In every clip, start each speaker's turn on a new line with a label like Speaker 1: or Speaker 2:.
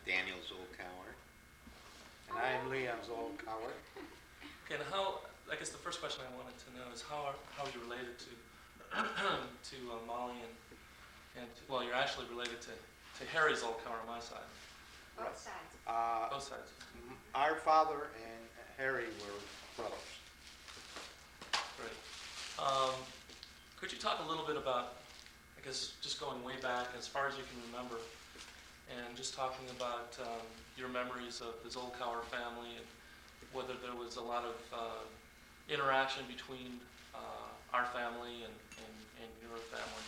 Speaker 1: Daniel Zolkower.
Speaker 2: And I am Leon Zolkower.
Speaker 3: Okay, and I guess the first question I wanted to know is how are you related to to Molly well, you're actually related to Harry Zolkower on my side.
Speaker 2: Right.
Speaker 4: Both sides.
Speaker 3: Both sides.
Speaker 2: Our father and Harry were brothers.
Speaker 3: Great. Could you talk a little bit about, I guess, just going way back as far as you can remember, and just talking about your memories of the Zolkower family and whether there was a lot of interaction between our family and your family,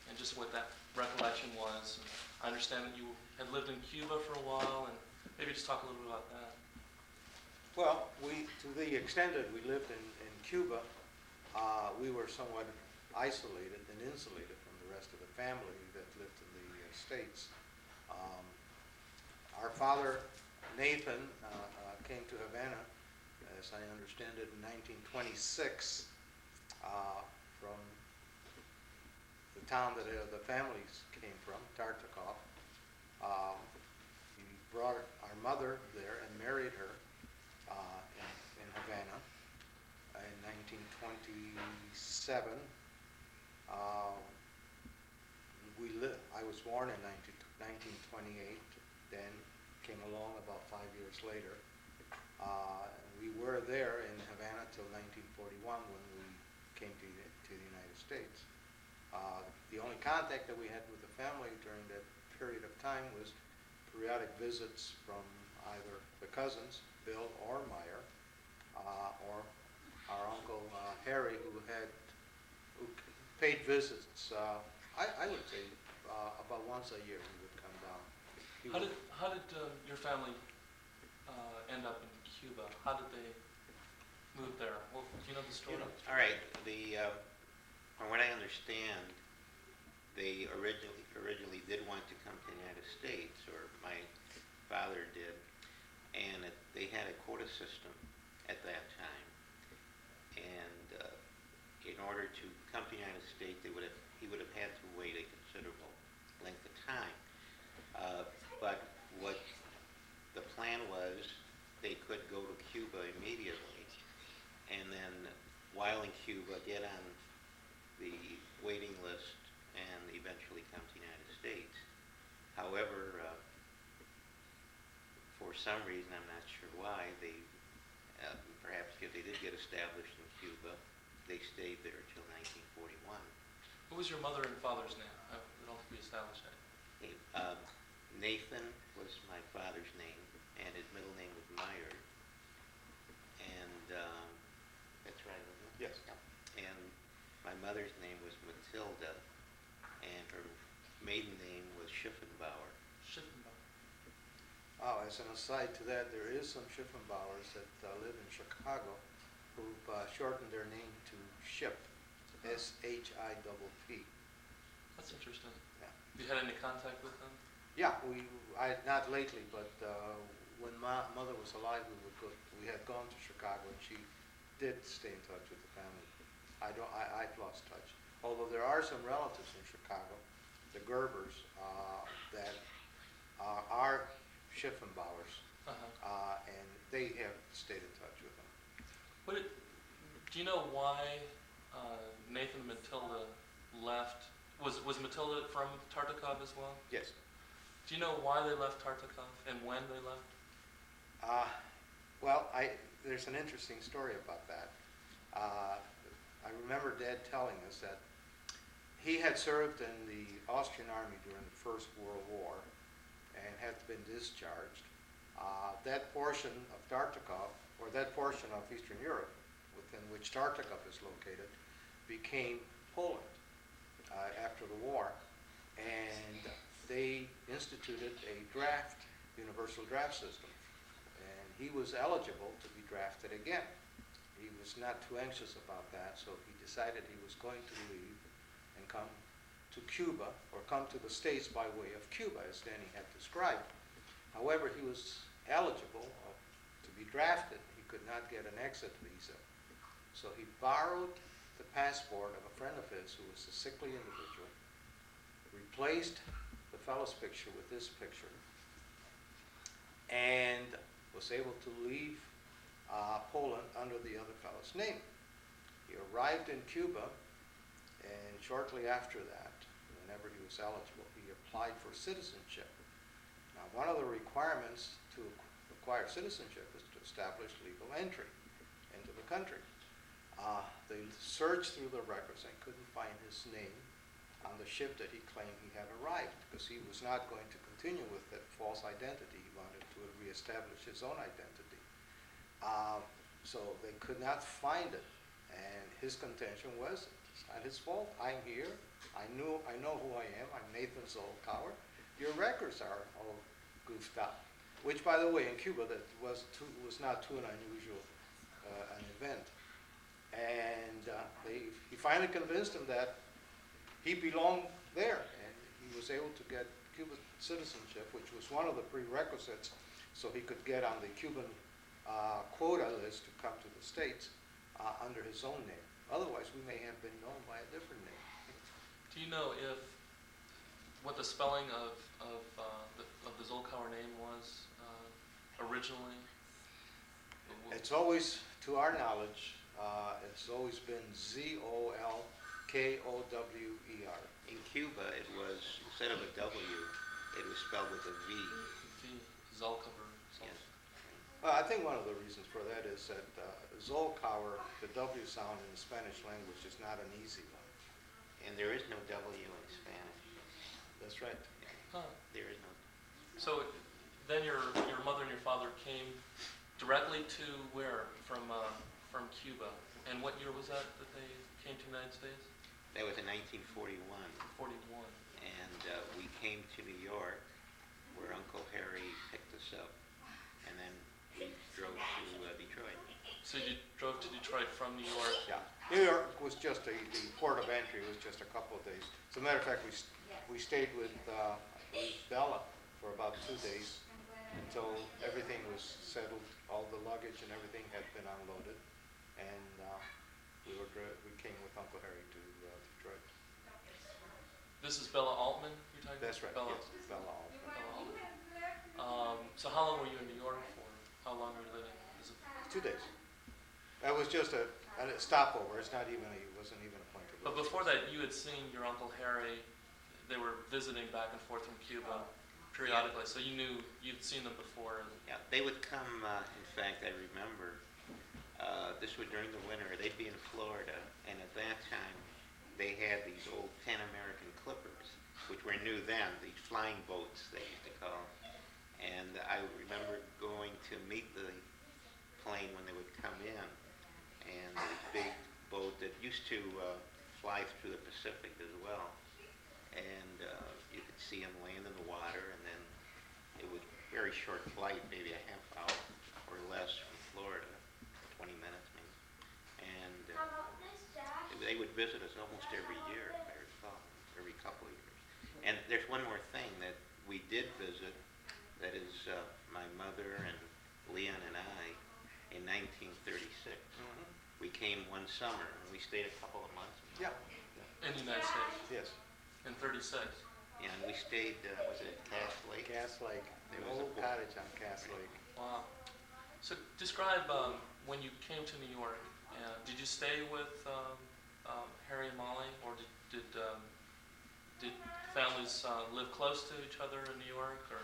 Speaker 3: and just what that recollection was. And I understand that you had lived in Cuba for a while, and maybe just talk a little bit about that.
Speaker 2: Well, to the extent that we lived in Cuba, we were somewhat isolated and insulated from the rest of the family that lived in the States. Our father, Nathan, came to Havana, as I understand it, in 1926 from the town that the families came from, Tartikoff. He brought our mother there and married her in Havana in 1927. I was born in 1928. Dan came along about 5 years later. We were there in Havana till 1941 when we came to the United States. The only contact that we had with the family during that period of time was periodic visits from either the cousins, Bill or Meyer, or our uncle Harry, who paid visits. I would say about once a year he would come down.
Speaker 3: How did your family end up in Cuba? How did they move there? Well, do you know the story?
Speaker 1: All right. From what I understand, they originally did want to come to the United States, or my father did, and they had a quota system at that time. And in order to come to the United States, he would have had to wait a considerable length of time. But what the plan was, they could go to Cuba immediately, and then while in Cuba, get on the waiting list and eventually come to the United States. However, for some reason, I'm not sure why, they perhaps if they did get established in Cuba, they stayed there until 1941.
Speaker 3: What was your mother and father's name? I don't think we established that.
Speaker 1: Nathan was my father's name, and his middle name was Meyer. And that's right, isn't it?
Speaker 2: Yes.
Speaker 1: And my mother's name was Matilda, and her maiden name was Schiffenbauer.
Speaker 3: Schiffenbauer.
Speaker 2: Oh, as an aside to that, there is some Schiffenbauers that live in Chicago who've shortened their name to Schipp, S-H-I-P-P.
Speaker 3: That's interesting.
Speaker 2: Yeah.
Speaker 3: Have you had any contact with them?
Speaker 2: Yeah, not lately, but when my mother was alive, we had gone to Chicago, and she did stay in touch with the family. I've lost touch. Although there are some relatives in Chicago, the Gerbers, that are Schiffenbauers, and they have stayed in touch with them.
Speaker 3: Do you know why Nathan and Matilda left? Was Matilda from Tartikoff as well?
Speaker 2: Yes.
Speaker 3: Do you know why they left Tartikoff and when they left?
Speaker 2: Well, there's an interesting story about that. I remember Dad telling us that he had served in the Austrian army during the First World War and had been discharged. That portion of Tartikoff, or that portion of Eastern Europe within which Tartikoff is located, became Poland after the war. And they instituted a universal draft system. And he was eligible to be drafted again. He was not too anxious about that, so he decided he was going to leave and come to Cuba, or come to the States by way of Cuba, as Danny had described. However, he was eligible to be drafted. He could not get an exit visa. So he borrowed the passport of a friend of his who was a sickly individual, replaced the fellow's picture with this picture, and was able to leave Poland under the other fellow's name. He arrived in Cuba, and shortly after that, whenever he was eligible, he applied for citizenship. Now, one of the requirements to acquire citizenship is to establish legal entry into the country. They searched through the records and couldn't find his name on the ship that he claimed he had arrived, because he was not going to continue with that false identity. He wanted to reestablish his own identity. So they could not find it, and his contention was, it's not his fault. I'm here. I know who I am. I'm Nathan Zolkower. Your records are all goofed up. Which, by the way, in Cuba, that was not too unusual an event. And he finally convinced him that he belonged there, and he was able to get Cuban citizenship, which was one of the prerequisites, so he could get on the Cuban quota list to come to the States under his own name. Otherwise, we may have been known by a different name.
Speaker 3: Do you know what the spelling of the Zolkower name was originally?
Speaker 2: It's always, to our knowledge, it's always been Zolkower.
Speaker 1: In Cuba, it was, instead of a W, it was spelled with a V.
Speaker 3: Zolkower.
Speaker 1: Yes.
Speaker 2: Well, I think one of the reasons for that is that Zolkower, the W sound in the Spanish language, is not an easy one.
Speaker 1: And there is no W in Spanish.
Speaker 2: That's right.
Speaker 3: Huh.
Speaker 1: There is no.
Speaker 3: So then your mother and your father came directly to where? From Cuba. And what year was that they came to the United States?
Speaker 1: That was in 1941.
Speaker 3: 41.
Speaker 1: And we came to New York, where Uncle Harry picked us up, and then we drove to Detroit.
Speaker 3: So you drove to Detroit from New York?
Speaker 2: Yeah. New York was just the port of entry was just a couple of days. As a matter of fact, we stayed with Bella for about 2 days until everything was settled. All the luggage and everything had been unloaded, and we came with Uncle Harry to Detroit.
Speaker 3: This is Bella Altman you're talking
Speaker 2: That's right.
Speaker 3: about?
Speaker 2: Yes, Bella Altman.
Speaker 3: Bella Altman. So how long were you in New York for? How long were you living?
Speaker 2: 2 days. That was just a stopover. It's not even. It wasn't even a point of.
Speaker 3: But before that, you had seen your Uncle Harry. They were visiting back and forth from Cuba periodically, so you knew you'd seen them before.
Speaker 1: Yeah, they would come. In fact, I remember this was during the winter. They'd be in Florida, and at that time, they had these old Pan American Clippers, which were new then. These flying boats they used to call. And I remember going to meet the plane when they would come in, and the big boat that used to fly through the Pacific as well. And you could see them land in the water, and then it was a very short flight, maybe a half hour or less from Florida, 20 minutes maybe. And they would visit us almost every year, if I recall, every couple of years. And there's one more thing that we did visit, that is my mother and Leon and I, in 1936.
Speaker 2: Mm-hmm.
Speaker 1: We came one summer, and we stayed a couple of months.
Speaker 2: Yeah.
Speaker 3: In the United States?
Speaker 2: Yes.
Speaker 3: In 36?
Speaker 1: And we stayed, was it Cass Lake?
Speaker 2: Cass Lake.
Speaker 1: There
Speaker 2: The
Speaker 1: was a
Speaker 2: old cottage on Cass Lake.
Speaker 3: Wow. So describe when you came to New York. Did you stay with Harry and Molly, or did families live close to each other in New York? Or?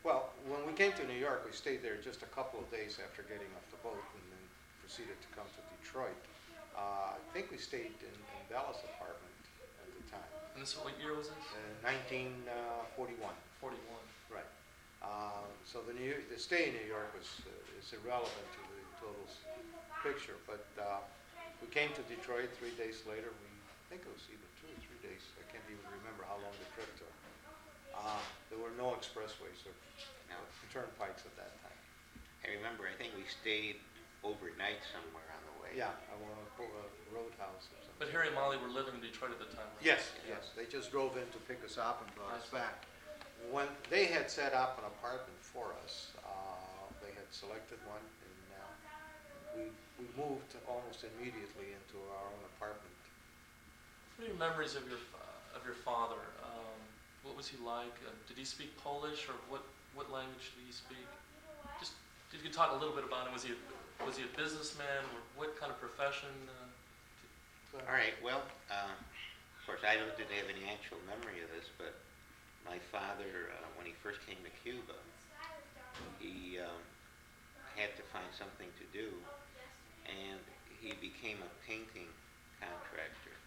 Speaker 2: Well, when we came to New York, we stayed there just a couple of days after getting off the boat, and then proceeded to come to Detroit. I think we stayed in Bella's apartment at the time.
Speaker 3: And this, what year was this?
Speaker 2: 1941.
Speaker 3: 41.
Speaker 2: Right. So the stay in New York is irrelevant to the total picture. But we came to Detroit 3 days later. I think it was even 2 or 3 days. I can't even remember how long the trip took. There were no expressways or turnpikes at that time.
Speaker 1: I remember, I think we stayed overnight somewhere on the way.
Speaker 2: Yeah, a roadhouse or something.
Speaker 3: But Harry and Molly were living in Detroit at the time, right?
Speaker 2: Yes, yes. They just drove in to pick us up and brought us back. When they had set up an apartment for us, they had selected one, and we moved almost immediately into our own apartment.
Speaker 3: What are your memories of your father? What was he like? Did he speak Polish, or what what language did he speak? Just, if you could talk a little bit about him. Was he a businessman, or what kind of profession?
Speaker 1: All right, well, of course, I didn't have any actual memory of this, but my father, when he first came to Cuba, he had to find something to do, and he became a painting contractor.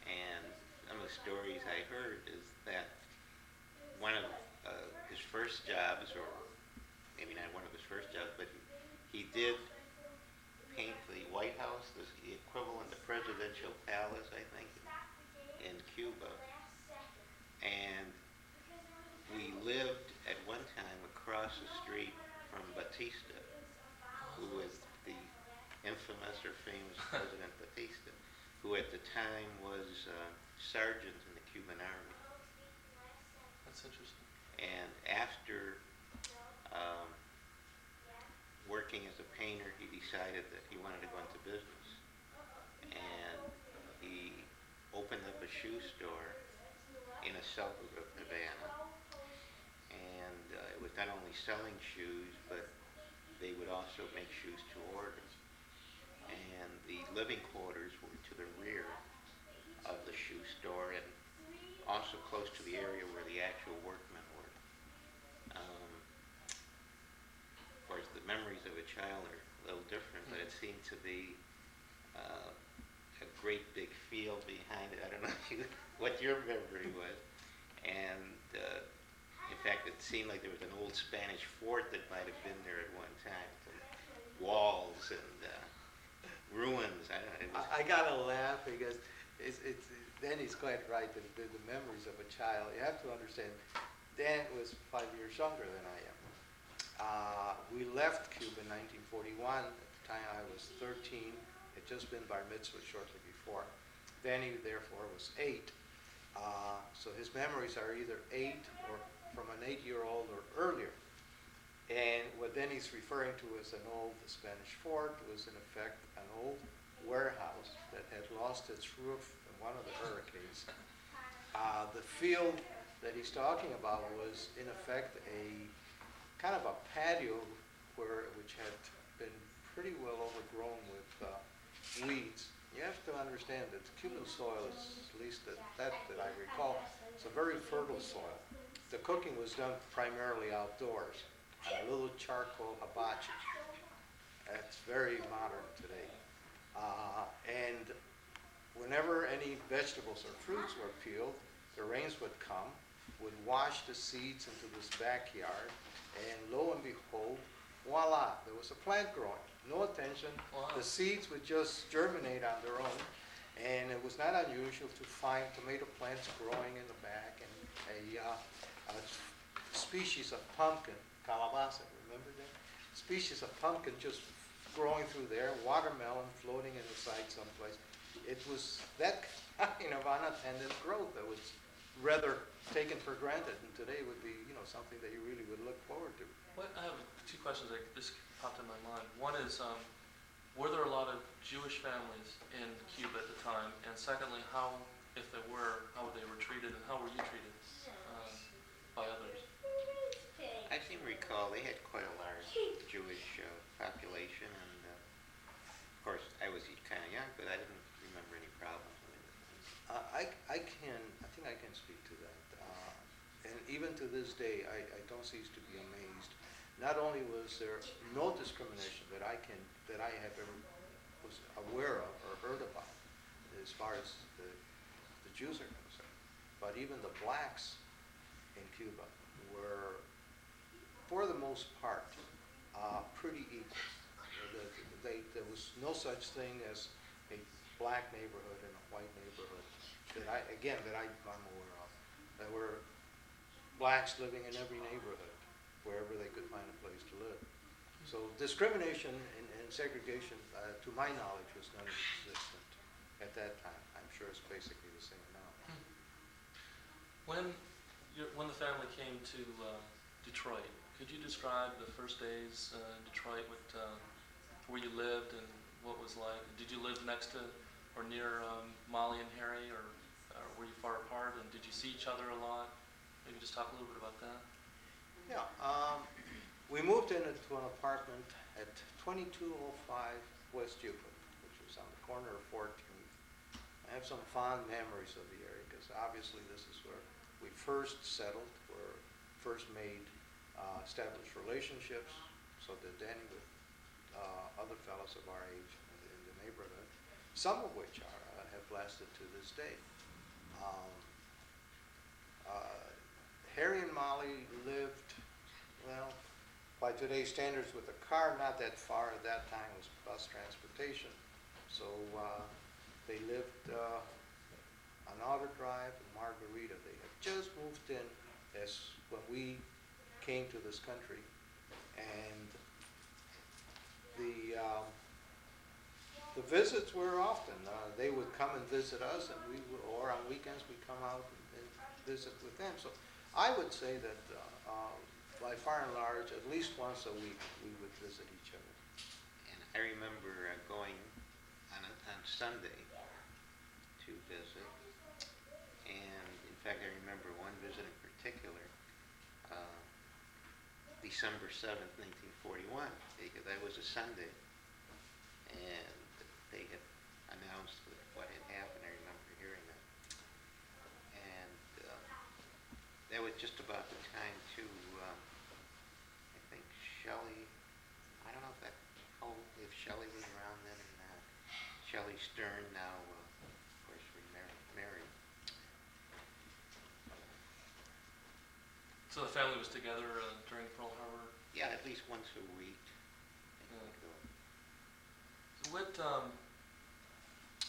Speaker 1: And some of the stories I heard is that one of his first jobs, or maybe not one of his first jobs, but he did paint the White House, the equivalent of presidential palace, I think, in Cuba. And we lived at one time across the street from Batista, who was the infamous or famous President Batista, who at the time was sergeant in the Cuban Army.
Speaker 3: That's interesting.
Speaker 1: And after working as a painter, he decided that he wanted to go into business. And he opened up a shoe store in a suburb of Havana. And it was not only selling shoes, but they would also make shoes to order. And the living quarters were to the rear of the shoe store and also close to the area where the actual workmen were. Of course, the memories of a child are a little different, but it seemed to be a great big field behind it. I don't know what your memory was. And in fact, it seemed like there was an old Spanish fort that might have been there at one time. Some walls and ruins. I don't know.
Speaker 2: I gotta laugh because Danny's quite right. The memories of a child. You have to understand, Dan was 5 years younger than I am. We left Cuba in 1941. At the time I was 13. Had just been bar mitzvah shortly before. Danny, therefore, was 8. So his memories are either 8 or from an 8-year-old or earlier. And what Danny's referring to as an old Spanish fort was in effect an old warehouse that had lost its roof in one of the hurricanes. The field that he's talking about was in effect a kind of a patio which had been pretty well overgrown with weeds. You have to understand that the Cuban soil is, at least that I recall, it's a very fertile soil. The cooking was done primarily outdoors on a little charcoal hibachi. That's very modern today. And whenever any vegetables or fruits were peeled, the rains would come, would wash the seeds into this backyard, and lo and behold, voila, there was a plant growing. No attention.
Speaker 3: Wow.
Speaker 2: The seeds would just germinate on their own, and it was not unusual to find tomato plants growing in the back, and a species of pumpkin, calabaza, remember that? Species of pumpkin just growing through there, watermelon floating in the side someplace. It was that kind of unattended growth that was rather taken for granted, and today would be, something that you really would look forward to.
Speaker 3: I have 2 questions that just popped in my mind. One is, were there a lot of Jewish families in Cuba at the time? And secondly, how, if there were, how they were treated, and how were you treated by others?
Speaker 1: I seem to recall they had quite a large Jewish population, and of course I was kind of young, but I didn't remember any problems with it.
Speaker 2: I think I can speak to that. And even to this day, I don't cease to be amazed. Not only was there no discrimination that I have ever was aware of or heard about as far as the Jews are concerned, but even the blacks in Cuba were, for the most part, pretty equal. There was no such thing as a black neighborhood and a white neighborhood that I'm aware of. There were blacks living in every neighborhood, wherever they could find a place to live. So discrimination and segregation, to my knowledge, was non-existent at that time. I'm sure it's basically the same now.
Speaker 3: When the family came to Detroit, could you describe the first days in Detroit, where you lived and what it was like? Did you live next to or near Molly and Harry, or were you far apart? And did you see each other a lot? Maybe just talk a little bit about that.
Speaker 2: Yeah, we moved into an apartment at 2205 West Euclid, which was on the corner of 14th. I have some fond memories of the area because obviously this is where we first settled, where first made established relationships. So did Danny with other fellows of our age in the neighborhood, some of which have lasted to this day. Um, Harry and Molly lived, well, by today's standards with a car, not that far. At that time was bus transportation. So they lived on Outer Drive and Margarita. They had just moved in as when we came to this country. And the visits were often. They would come and visit us, and or on weekends we'd come out and visit with them. So I would say that by far and large, at least once a week, we would visit each other.
Speaker 1: And I remember going on Sunday to visit, and in fact, I remember one visit in particular, December 7th, 1941, because that was a Sunday, and they had announced what had happened. I remember hearing that. And that was just about the time, too, I think Shelley, I don't know if Shelley was around then or not. Shelley Stern, now, of course, remarried.
Speaker 3: So the family was together during Pearl Harbor?
Speaker 1: Yeah, at least once a week.
Speaker 3: So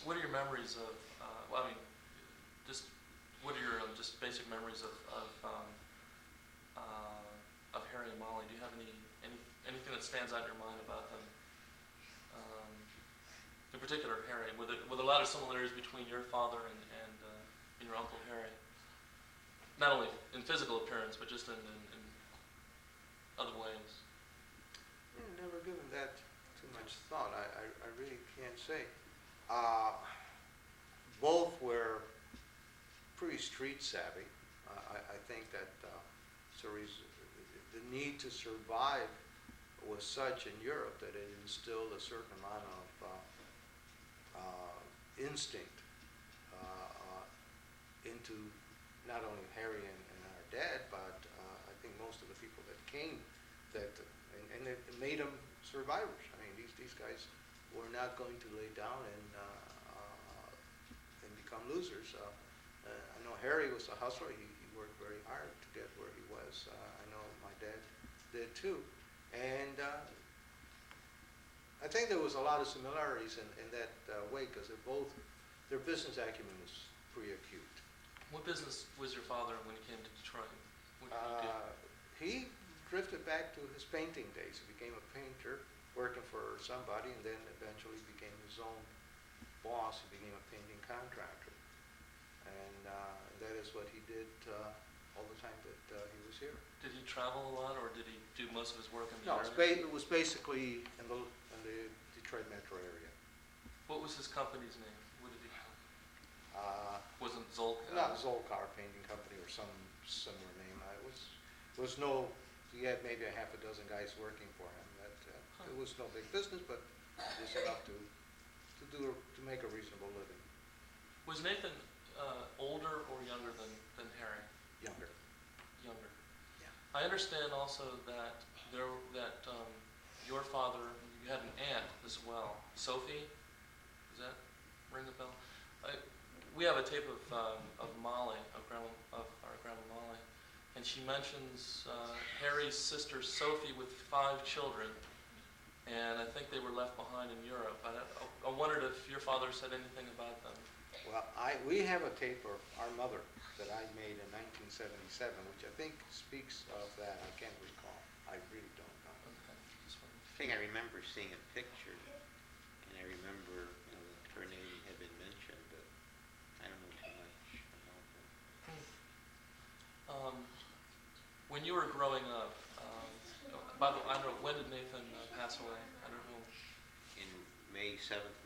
Speaker 3: what are your memories of, well, I mean, just what are your just basic memories of Harry and Molly? Do you have anything that stands out in your mind about them? In particular, Harry, with a lot of similarities between your father and your Uncle Harry, not only in physical appearance, but just in other ways.
Speaker 2: Yeah, never given that too much thought. I really can't say. Both were pretty street savvy. I think that the need to survive was such in Europe that it instilled a certain amount of instinct into not only Harry and our dad, but I think most of the people that came, and it made them survivors. I mean, these guys were not going to lay down and become losers. I know Harry was a hustler. He worked very hard to get where he was. I know my dad did too. And I think there was a lot of similarities in that way because their business acumen was pretty acute.
Speaker 3: What business was your father when he came to Detroit? What did he do?
Speaker 2: He drifted back to his painting days. He became a painter working for somebody and then eventually became his own boss. He became a painting contractor. And that is what he did all the time that he was here.
Speaker 3: Did he travel a lot, or did he do most of his work in the
Speaker 2: No,
Speaker 3: area?
Speaker 2: it was basically in the Detroit metro area.
Speaker 3: What was his company's name? What did he have? Wasn't
Speaker 2: Not Zolkower Painting Company or some similar name. He had maybe a half a dozen guys working for him. It was no big business, but just enough to make a reasonable living.
Speaker 3: Was Nathan older or younger than Harry?
Speaker 2: Younger.
Speaker 3: Younger.
Speaker 2: Yeah.
Speaker 3: I understand also that your father, you had an aunt as well, Sophie. Does that ring a bell? We have a tape of Molly, of our grandma Molly, and she mentions Harry's sister Sophie with 5 children, and I think they were left behind in Europe. I wondered if your father said anything about them.
Speaker 2: Well, we have a tape of our mother that I made in 1977, which I think speaks of that. I can't recall. I really don't know.
Speaker 3: Okay.
Speaker 1: I think I remember seeing a picture, and I remember that her name had been mentioned, but I don't know too much about that.
Speaker 3: When you were growing up, by the way, I don't know, when did Nathan pass away? I don't know.
Speaker 1: In May 7th,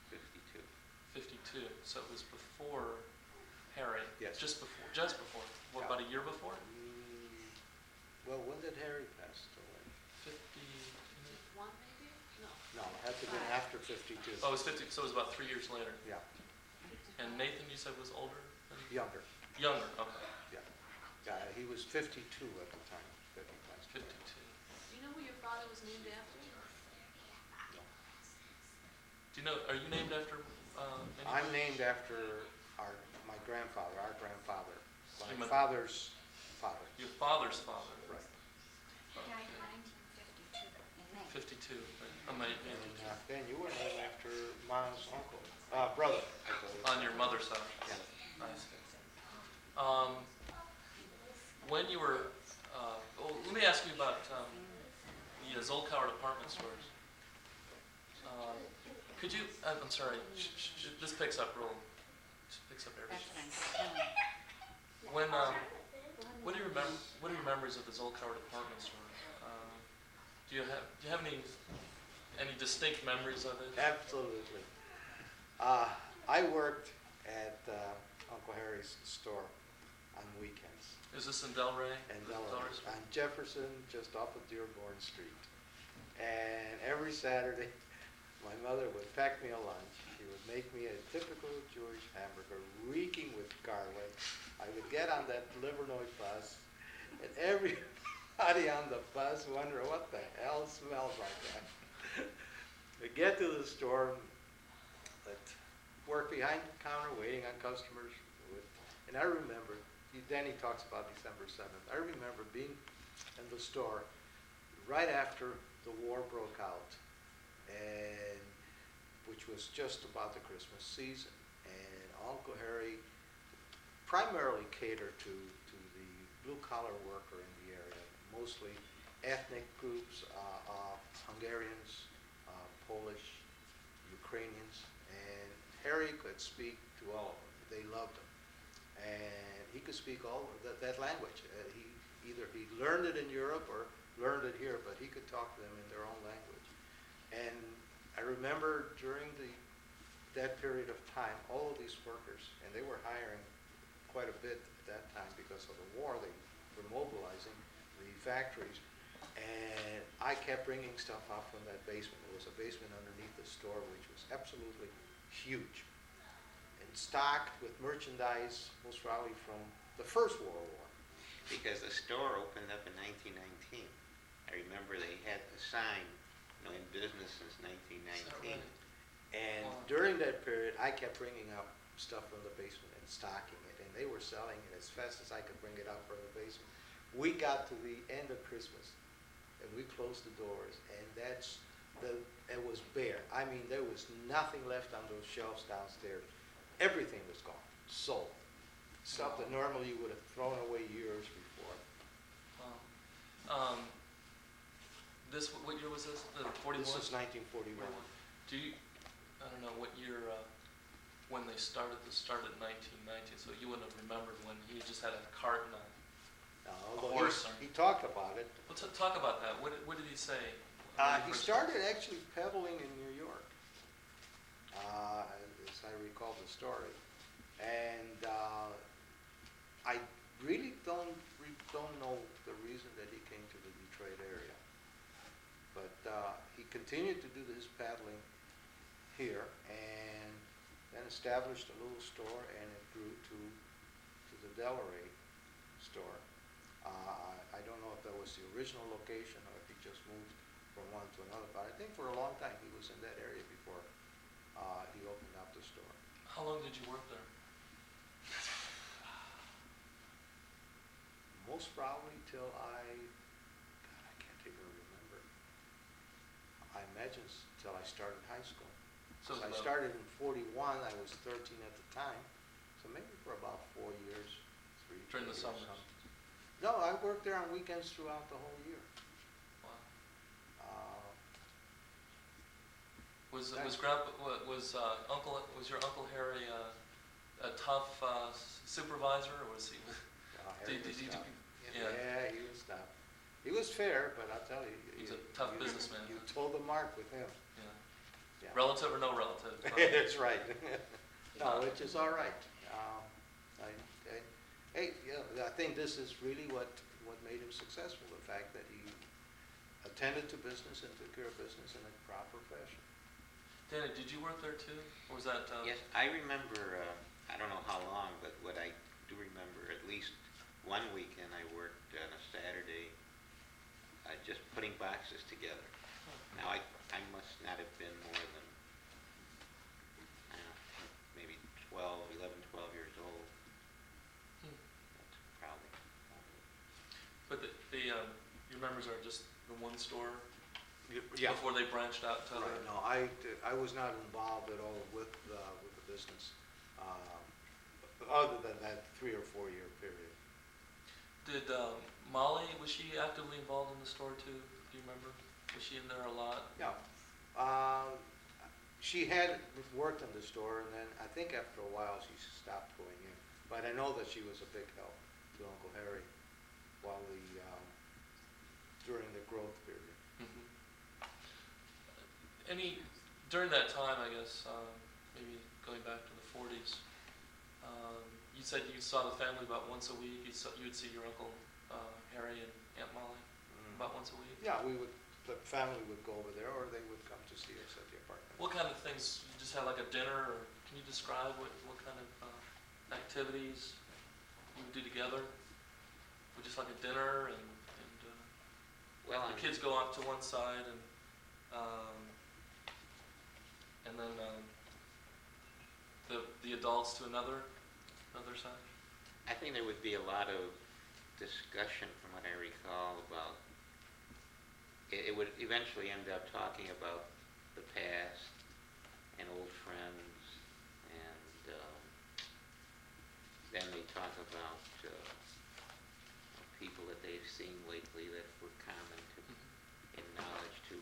Speaker 1: 1952.
Speaker 3: 52. So it was before Harry.
Speaker 2: Yes.
Speaker 3: Just before. What,
Speaker 2: Yeah.
Speaker 3: about a year before?
Speaker 2: well, when did Harry pass away?
Speaker 3: 50,
Speaker 4: One maybe? No.
Speaker 2: No, it had to have been after 52.
Speaker 3: oh, it was 50, so it was about 3 years later.
Speaker 2: Yeah,
Speaker 3: And Nathan, you said was older than
Speaker 2: younger,
Speaker 3: Younger, okay,
Speaker 2: yeah. Yeah, he was 52 at the time that he passed away.
Speaker 3: 52.
Speaker 4: Do you know who your father was named after?
Speaker 2: No.
Speaker 3: Do you know, are you named after
Speaker 2: I'm
Speaker 3: anybody?
Speaker 2: named after my grandfather, our grandfather,
Speaker 3: You
Speaker 2: my
Speaker 3: meant-
Speaker 2: father's father.
Speaker 3: Your father's father,
Speaker 2: Right.
Speaker 5: He died in 1952 in May.
Speaker 3: 52, right? Oh, my,
Speaker 2: And Ben, you were named after Ma's uncle, brother. I believe.
Speaker 3: on your mother's side.
Speaker 2: Yeah.
Speaker 3: I see. When you were, well, let me ask you about the Zolkower department stores. Could you, I'm sorry, this picks up everything.
Speaker 5: That's what I'm telling you.
Speaker 3: When, what do you remember, what are your memories of the Zolkower department store? Do you have any distinct memories of it?
Speaker 2: Absolutely. I worked at Uncle Harry's store on weekends.
Speaker 3: Is this in Delray?
Speaker 2: And
Speaker 3: Delray Street?
Speaker 2: on Jefferson, just off of Dearborn Street. And every Saturday, my mother would pack me a lunch. She would make me a typical Jewish hamburger, reeking with garlic. I would get on that Livernois bus, and everybody on the bus wondered what the hell smells like that. We get to the store, but work behind the counter, waiting on customers. And I remember, Danny talks about December 7th. I remember being in the store right after the war broke out, and which was just about the Christmas season. And Uncle Harry primarily catered to the blue-collar worker in the area, mostly ethnic groups, Hungarians, Polish, Ukrainians, and Harry could speak to all of them. They loved him. And he could speak all of that language. He learned it in Europe or learned it here, but he could talk to them in their own language. And I remember during that period of time, all of these workers, and they were hiring quite a bit at that time because of the war. They were mobilizing the factories. And I kept bringing stuff out from that basement. There was a basement underneath the store, which was absolutely huge, and stocked with merchandise, most probably from the First World War.
Speaker 1: Because the store opened up in 1919. I remember they had the sign, in business since 1919.
Speaker 2: And
Speaker 3: Wow.
Speaker 2: during that period, I kept bringing up stuff from the basement and stocking it, and they were selling it as fast as I could bring it up from the basement. We got to the end of Christmas, and we closed the doors, and it was bare. I mean, there was nothing left on those shelves downstairs. Everything was gone, sold. Stuff that normally you would have thrown away years before.
Speaker 3: Wow. What year was this? The 41?
Speaker 2: This is 1941.
Speaker 3: Do you, I don't know what year, when they started in 1919, so you wouldn't have remembered when he just had a cart and
Speaker 2: Although
Speaker 3: horse,
Speaker 2: he talked about it.
Speaker 3: well, talk about that. What did he say?
Speaker 2: He started actually peddling in New York, as I recall the story. And I really don't know the reason that he came to the Detroit area. But he continued to do his peddling here, and then established a little store, and it grew to the Delray store. I don't know if that was the original location or if he just moved from one to another, but I think for a long time he was in that area before he opened up the store.
Speaker 3: How long did you work there?
Speaker 2: Most probably till I can't even remember. I imagine till I started high school.
Speaker 3: So
Speaker 2: I started in 41, I was 13 at the time, so maybe for about 4 years,
Speaker 3: During the
Speaker 2: years,
Speaker 3: summers?
Speaker 2: something. No, I worked there on weekends throughout the whole year.
Speaker 3: Wow.
Speaker 2: That-
Speaker 3: Was your Uncle Harry a tough supervisor, or was he?
Speaker 2: Harry
Speaker 3: Did
Speaker 2: was
Speaker 3: you?
Speaker 2: tough.
Speaker 3: Yeah.
Speaker 2: Yeah, he was tough. He was fair, but I'll tell you.
Speaker 3: He was a tough
Speaker 2: you-
Speaker 3: businessman.
Speaker 2: You told the mark with him.
Speaker 3: Yeah.
Speaker 2: Yeah.
Speaker 3: Relative or no relative?
Speaker 2: That's right. No, which is all right. Hey, yeah, I think this is really what made him successful, the fact that he attended to business and took care of business in a proper fashion.
Speaker 3: Danny, did you work there too? Or was that,
Speaker 1: Yes, I remember, I don't know how long, but what I do remember, at least one weekend I worked on a Saturday, just putting boxes together. Now, I must not have been more than, I don't know, maybe 12 years old.
Speaker 3: Hmm.
Speaker 1: That's probably.
Speaker 3: But your memories are just the one store
Speaker 2: Yeah.
Speaker 3: before they branched out to other?
Speaker 2: Right, no, I was not involved at all with the business, other than that 3 or 4 year period.
Speaker 3: Did Molly, was she actively involved in the store too? Do you remember? Was she in there a lot?
Speaker 2: Yeah. Um, She had worked in the store, and then I think after a while she stopped going in. But I know that she was a big help to Uncle Harry while during the growth period.
Speaker 3: Mhm. During that time, I guess, maybe going back to the 40s, you said you saw the family about once a week. You would see your Uncle Harry and Aunt Molly about once a week?
Speaker 2: Yeah, the family would go over there, or they would come to see us at the apartment.
Speaker 3: What kind of things, you just had like a dinner, or can you describe what kind of activities you would do together? Would just like a dinner and
Speaker 1: Well,
Speaker 3: the kids go off to one side and then the adults to another side?
Speaker 1: I think there would be a lot of discussion, from what I recall, about, it would eventually end up talking about the past and old friends, and then they talk about people that they've seen lately that were common to, in knowledge to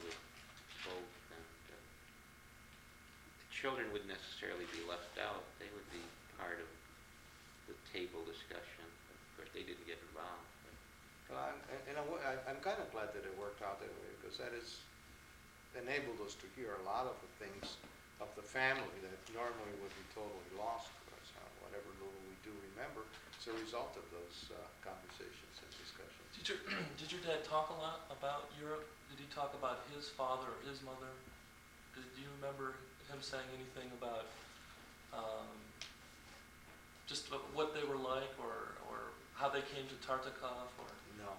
Speaker 1: both, and the children wouldn't necessarily be left out. They would be part of the table discussion. Of course, they didn't get involved.
Speaker 2: Well, I'm kind of glad that it worked out that way, because that has enabled us to hear a lot of the things of the family that normally would be totally lost to us. Whatever little we do remember, it's a result of those conversations and discussions.
Speaker 3: Did your dad talk a lot about Europe? Did he talk about his father or his mother? Do you remember him saying anything about just what they were like, or how they came to Tartikoff, or
Speaker 2: No.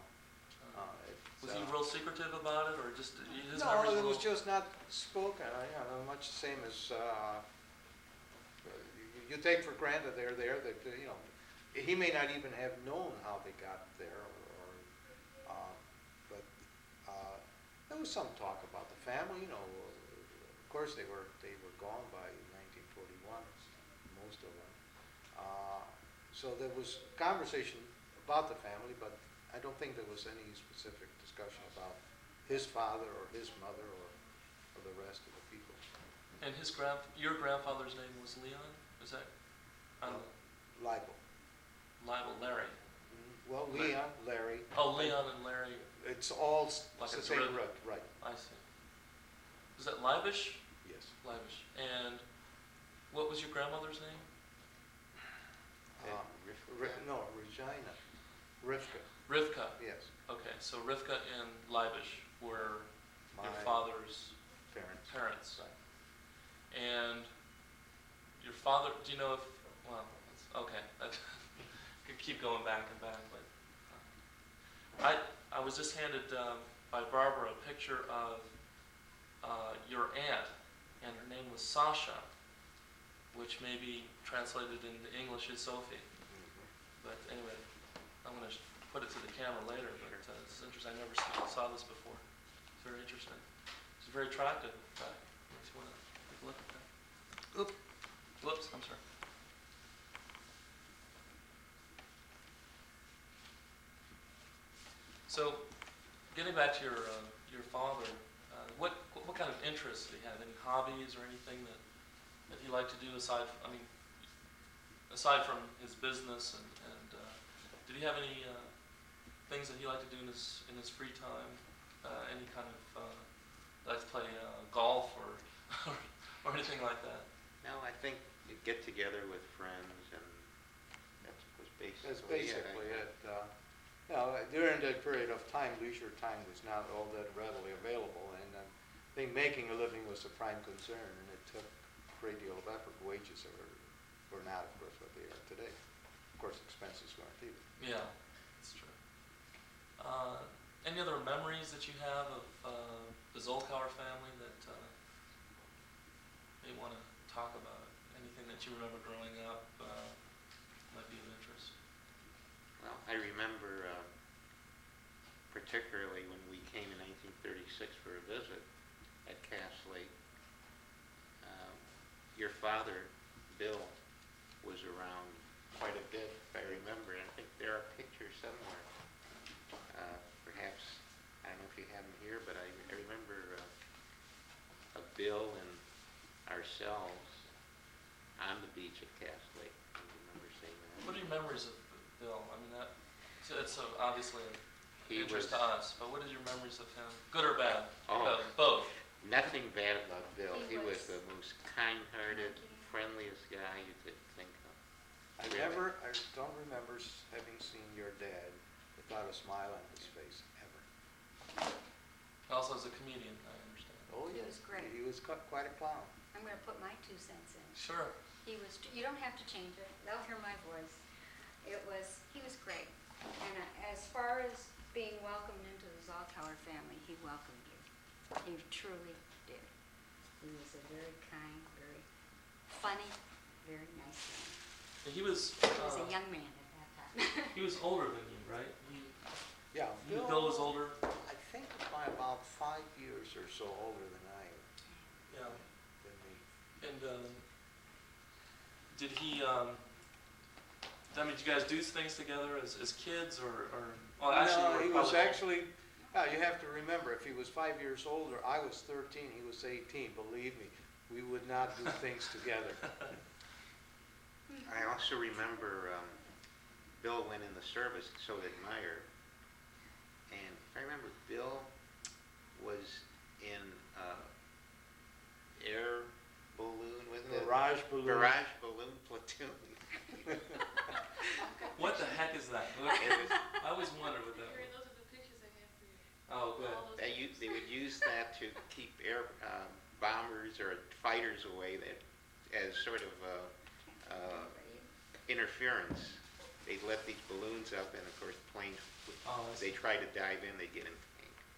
Speaker 3: was he real secretive about it, or just his
Speaker 2: No,
Speaker 3: memories
Speaker 2: it
Speaker 3: were
Speaker 2: was just not spoken. Much the same as you take for granted they're there. That he may not even have known how they got there, but there was some talk about the family. Of course they were gone by 1941, most of them. So there was conversation about the family, but I don't think there was any specific discussion about his father or his mother or the rest of the people.
Speaker 3: And your grandfather's name was Leon? Is that?
Speaker 2: Libel.
Speaker 3: Larry.
Speaker 2: Well, Leon, Larry.
Speaker 3: Oh, Leon and Larry.
Speaker 2: It's all
Speaker 3: Like
Speaker 2: the
Speaker 3: a
Speaker 2: same
Speaker 3: derivative.
Speaker 2: root, right?
Speaker 3: I see. Was that Leibish?
Speaker 2: Yes.
Speaker 3: Leibish. And what was your grandmother's name?
Speaker 2: No, Regina. Rivka.
Speaker 3: Rivka.
Speaker 2: Yes.
Speaker 3: Okay, so Rivka and Leibish were your
Speaker 2: My
Speaker 3: father's
Speaker 2: parents.
Speaker 3: parents.
Speaker 2: Right.
Speaker 3: And your father, do you know if, well, okay, that could keep going back and back, but I was just handed by Barbara a picture of your aunt, and her name was Sasha, which may be translated into English as Sophie. But anyway, I'm going to put it to the camera later, but it's interesting. I never saw this before. It's very interesting. It's very attractive, in fact. If you want to take a look at that. Whoops, I'm sorry. So, getting back to your father, what kind of interests did he have? Any hobbies or anything that he liked to do aside from his business, and did he have any things that he liked to do in his free time? Any kind of like play golf or or anything like that?
Speaker 1: No, I think you get together with friends, and that was
Speaker 2: That's
Speaker 1: basically, yeah.
Speaker 2: basically it. During that period of time, leisure time was not all that readily available, and I think making a living was a prime concern, and it took a great deal of effort. Wages were not, of course, what they are today. Of course, expenses weren't either.
Speaker 3: Yeah, that's true. Any other memories that you have of the Zolkower family that you want to talk about? Anything that you remember growing up might be of interest?
Speaker 1: Well, I remember particularly when we came in 1936 for a visit at Cass Lake. Your father, Bill, was around quite a bit, if I remember, and I think there are pictures somewhere. Perhaps, I don't know if you have them here, but I remember of Bill and ourselves on the beach at Cass Lake. I remember seeing that.
Speaker 3: What are your memories of Bill? I mean, it's obviously of
Speaker 1: He
Speaker 3: interest
Speaker 1: was
Speaker 3: to us, but what are your memories of him? Good or bad?
Speaker 1: Oh.
Speaker 3: Both.
Speaker 1: nothing bad about Bill.
Speaker 5: He
Speaker 1: He was
Speaker 5: was-
Speaker 1: the most kind-hearted,
Speaker 5: Thank you.
Speaker 1: friendliest guy you could think of.
Speaker 2: I don't remember having seen your dad without a smile on his face, ever.
Speaker 3: Also as a comedian, I understand.
Speaker 2: Oh,
Speaker 5: He
Speaker 2: yes.
Speaker 5: was great.
Speaker 2: He was quite a clown.
Speaker 5: I'm gonna put my 2 cents in.
Speaker 3: Sure.
Speaker 5: You don't have to change it, they'll hear my voice. He was great. And as far as being welcomed into the Zolkower family, he welcomed you. He truly did. He was a very kind, very funny, very nice man.
Speaker 3: He was.
Speaker 5: He was a young man at that time.
Speaker 3: He was older than you, right?
Speaker 2: Yeah,
Speaker 3: Bill was older.
Speaker 2: I think by about 5 years or so older than
Speaker 3: Yeah.
Speaker 2: me.
Speaker 3: And did he? I mean, did you guys do things together as kids, or? Well, actually,
Speaker 2: No,
Speaker 3: you were
Speaker 2: he was
Speaker 3: probably-
Speaker 2: actually, you have to remember, if he was 5 years older, I was 13, he was 18, believe me, we would not do things together.
Speaker 1: I also remember Bill went in the service, so did Meyer. And if I remember, Bill was in air balloon, wasn't it?
Speaker 2: Barrage balloon.
Speaker 1: Barrage balloon platoon.
Speaker 3: What the heck is that?
Speaker 1: It was,
Speaker 3: I always wondered what that
Speaker 4: Here,
Speaker 3: was.
Speaker 4: those are the pictures I have for you.
Speaker 3: Oh, good.
Speaker 4: All those
Speaker 1: they would use that to keep air bombers or fighters away, that as sort of interference. They'd let these balloons up, and of course planes,
Speaker 3: Oh, I
Speaker 1: they
Speaker 3: see.
Speaker 1: try to dive in, they get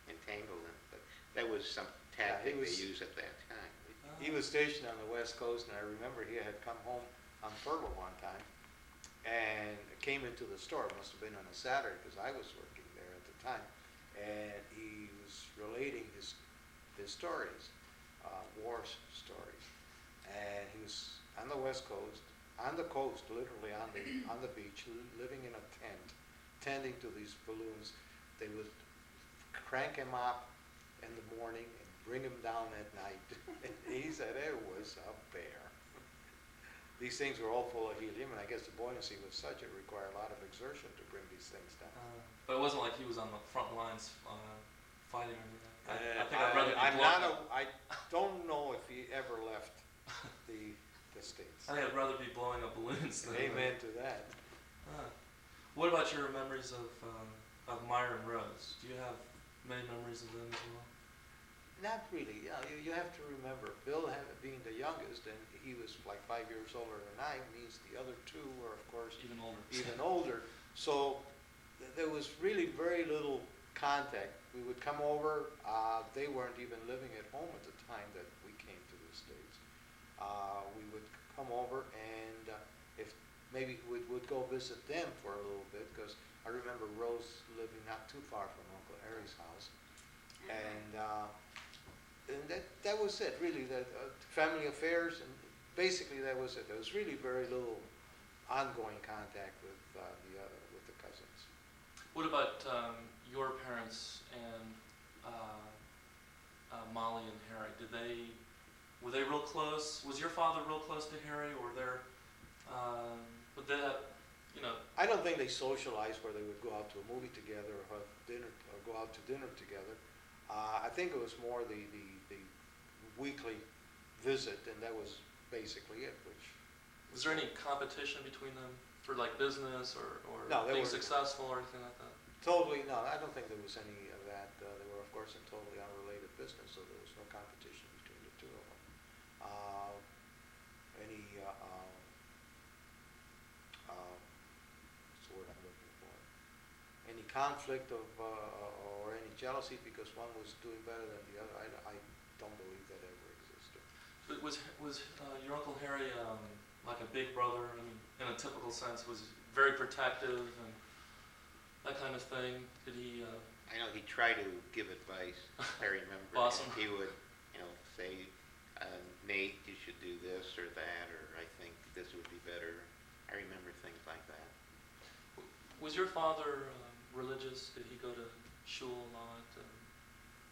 Speaker 1: entangled in. But that was some tactic
Speaker 2: was-
Speaker 1: they used at that time.
Speaker 2: He was stationed on the West Coast, and I remember he had come home on furlough one time, and came into the store, it must have been on a Saturday, because I was working there at the time, and he was relating his stories, war stories, and he was on the West Coast, on the coast, literally on the beach, living in a tent, tending to these balloons. They would crank him up in the morning and bring him down at night. And he said it was a bear. These things were all full of helium, and I guess the buoyancy was such it required a lot of exertion to bring these things down.
Speaker 3: But it wasn't like he was on the front lines fighting or anything. I think I'd rather be
Speaker 2: I'm
Speaker 3: blowing
Speaker 2: not
Speaker 3: up.
Speaker 2: I don't know if he ever left the States.
Speaker 3: I think I'd rather be blowing up balloons than.
Speaker 2: Amen to that.
Speaker 3: Huh. What about your memories of Meyer and Rose? Do you have many memories of them as well?
Speaker 2: Not really. You have to remember, Bill being the youngest, and he was like 5 years older than I, means the other two were, of course,
Speaker 3: Even older.
Speaker 2: even older. So there was really very little contact. We would come over. They weren't even living at home at the time that we came to the States. We would come over, and if maybe we would go visit them for a little bit, because I remember Rose living not too far from Uncle Harry's house, and that was it, really. The family affairs, and basically that was it. There was really very little ongoing contact with the cousins.
Speaker 3: What about your parents and Molly and Harry? Were they real close? Was your father real close to Harry, or would they have,
Speaker 2: I don't think they socialized where they would go out to a movie together or have dinner or go out to dinner together. I think it was more the weekly visit, and that was basically it.
Speaker 3: Was there any competition between them for like business or
Speaker 2: No, they
Speaker 3: being
Speaker 2: were-
Speaker 3: successful or anything like that?
Speaker 2: Totally, no, I don't think there was any of that. They were, of course, in totally unrelated business, so there was no competition between the two of them. Any, what's the word I'm looking for? Any conflict of, or any jealousy because one was doing better than the other, I don't believe that ever existed.
Speaker 3: But was your Uncle Harry like a big brother? I mean, in a typical sense, was very protective and that kind of thing? Did he?
Speaker 1: I know he tried to give advice, I remember.
Speaker 3: Awesome.
Speaker 1: And he would, say, Nate, you should do this or that, or I think this would be better. I remember things like that.
Speaker 3: Was your father religious? Did he go to shul a lot?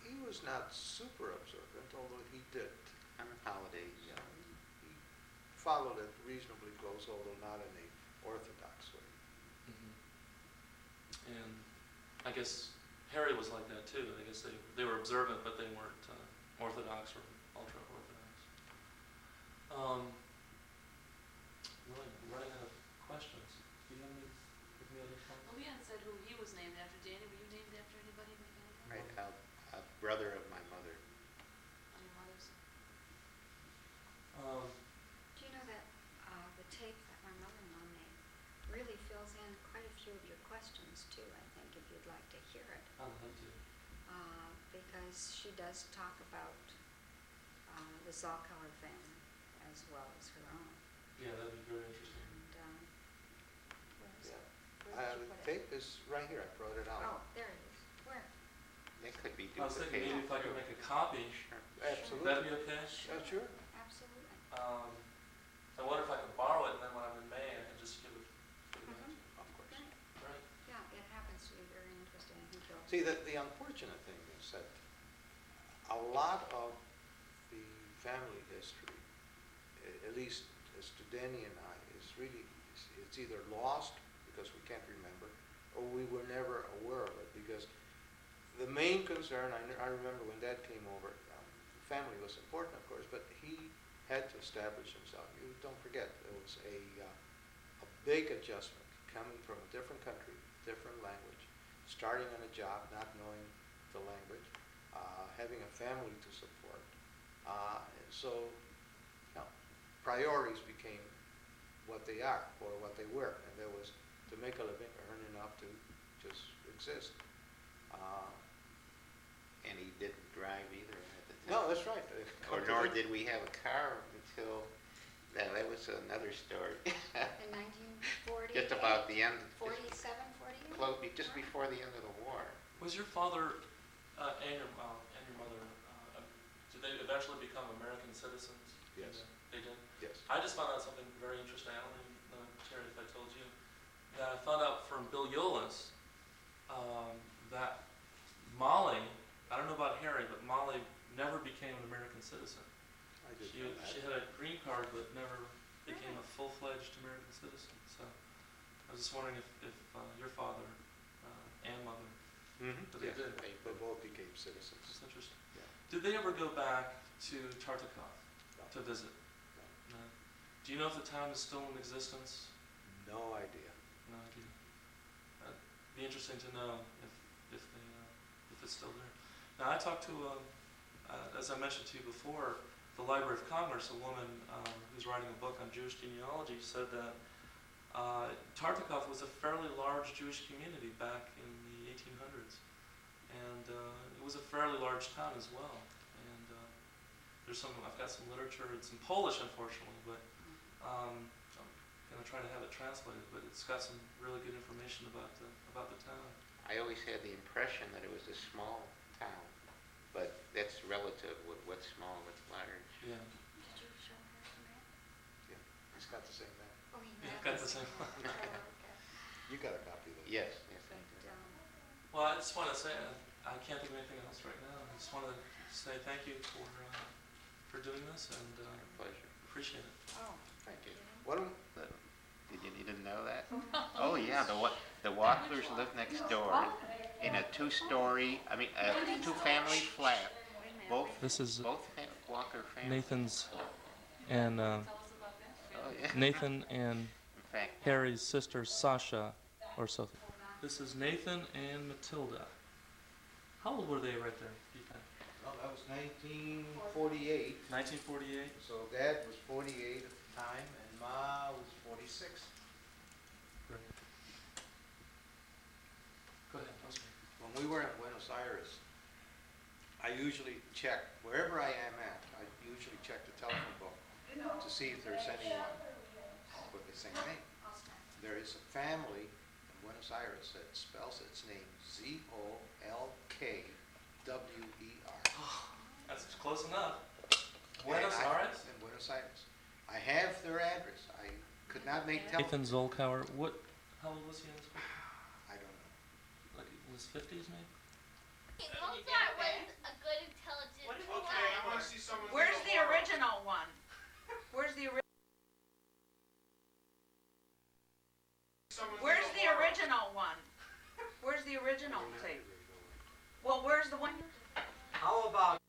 Speaker 2: He was not super observant, although he did.
Speaker 1: On the holidays.
Speaker 2: Yeah, he followed it reasonably close, although not in a orthodox way.
Speaker 3: Mm-hmm. And I guess Harry was like that too. I guess they were observant, but they weren't orthodox or ultra-orthodox. Really, I'm running out of questions. Do you have any other thoughts?
Speaker 4: Well, Leon said who he was named after. Danny, were you named after anybody?
Speaker 1: Right, a brother of my mother.
Speaker 4: On your mother's?
Speaker 5: Do you know that the tape that my mother-in-law made really fills in quite a few of your questions too, I think, if you'd like to hear it.
Speaker 3: I'd love to.
Speaker 5: Because she does talk about the Zolkower family as well as her own.
Speaker 3: Yeah, that'd be very interesting.
Speaker 5: And where is
Speaker 2: Yeah.
Speaker 5: it? Where did you
Speaker 2: The
Speaker 5: put it?
Speaker 2: tape is right here, I brought it out.
Speaker 5: Oh, there it is. Where?
Speaker 1: It could be
Speaker 3: I was thinking maybe
Speaker 1: duplicated.
Speaker 3: if I could make a copy,
Speaker 1: Sure.
Speaker 2: Absolutely.
Speaker 3: that'd be okay?
Speaker 2: Sure.
Speaker 5: Absolutely.
Speaker 3: I wonder if I could borrow it and then when I'm in May, I could just give it back to you.
Speaker 2: Of course.
Speaker 5: Right.
Speaker 3: Right.
Speaker 5: Yeah, it happens to be very interesting. He built
Speaker 2: See, the unfortunate thing is that a lot of the family history, at least as to Danny and I, is really, it's either lost because we can't remember, or we were never aware of it. Because the main concern, I remember when Dad came over, family was important, of course, but he had to establish himself. You don't forget, it was a big adjustment coming from a different country, different language, starting on a job, not knowing the language, having a family to support. And so, priorities became what they are, or what they were, and there was to make a living, earn enough to just exist.
Speaker 1: And he didn't drive either at the time.
Speaker 2: No, that's right.
Speaker 1: Or nor did we have a car until, that was another story.
Speaker 5: in 1940.
Speaker 1: Just about the end,
Speaker 5: 47, 48?
Speaker 1: just before the end of the war.
Speaker 3: Was your father and your mother, did they eventually become American citizens?
Speaker 2: Yes.
Speaker 3: They did?
Speaker 2: Yes.
Speaker 3: I just found out something very interesting. I don't even know, Terry, if I told you. That I found out from Bill Yolis that Molly, I don't know about Harry, but Molly never became an American citizen.
Speaker 2: I did
Speaker 3: She,
Speaker 2: know that.
Speaker 3: she had a green card but never became a full-fledged American citizen. So I was just wondering if your father and mother, but they
Speaker 2: Yes,
Speaker 3: did.
Speaker 2: they both became citizens.
Speaker 3: That's interesting.
Speaker 2: Yeah.
Speaker 3: Did they ever go back to Tartikoff
Speaker 2: No.
Speaker 3: to visit? No. Do you know if the town is still in existence?
Speaker 2: No idea.
Speaker 3: No idea. It'd be interesting to know if it's still there. Now I talked to, as I mentioned to you before, the Library of Congress, a woman who's writing a book on Jewish genealogy, said that Tartikoff was a fairly large Jewish community back in the 1800s, and it was a fairly large town as well. And I've got some literature. It's in Polish, unfortunately, but I'm going to try to have it translated. But it's got some really good information about the town.
Speaker 1: I always had the impression that it was a small town, but that's relative with what's small, what's large.
Speaker 3: Yeah.
Speaker 5: Did you show her the map?
Speaker 2: Yeah, he's got the same name.
Speaker 5: Oh, he
Speaker 3: Yeah,
Speaker 5: has
Speaker 3: got the same one.
Speaker 5: Oh, okay.
Speaker 2: You got a copy of that?
Speaker 1: Yes, yes, I
Speaker 5: But,
Speaker 1: do.
Speaker 3: Well, I just want to say I can't think of anything else right now. I just want to say thank you for doing this and
Speaker 1: My pleasure.
Speaker 3: appreciate it.
Speaker 5: oh,
Speaker 1: Thank you.
Speaker 2: What am,
Speaker 1: You didn't know that? Oh, yeah, the Walkers live next door in a two-family flat.
Speaker 5: wait a minute.
Speaker 1: Both,
Speaker 3: This is
Speaker 1: both Walker families.
Speaker 3: Nathan's and
Speaker 4: Tell us about that.
Speaker 1: Oh, yeah.
Speaker 3: Nathan and
Speaker 1: Fact.
Speaker 3: Harry's sister Sasha, or so. This is Nathan and Matilda. How old were they right there? Do you think?
Speaker 2: Well, that was 1948.
Speaker 3: 1948.
Speaker 2: So Dad was 48 at the time, and Ma was 46.
Speaker 3: Great. Go ahead.
Speaker 2: When we were in Buenos Aires, I usually check, wherever I am at, I usually check the telephone book to see if there's anyone with the same name. There is a family in Buenos Aires that spells its name Zolkwer.
Speaker 3: That's close enough.
Speaker 2: And
Speaker 3: Buenos Aires?
Speaker 2: In Buenos Aires. I have their address. I could not make
Speaker 3: Nathan
Speaker 2: telephone.
Speaker 3: Zolkower. What? How old was he in this book?
Speaker 2: I don't know.
Speaker 3: Like in his 50s, maybe?
Speaker 6: Mozart was a good, intelligent
Speaker 7: Okay, I want to see someone.
Speaker 8: Where's the original one? Where's the original? Where's the original one? Where's the original tape? Well, where's the one?
Speaker 2: How about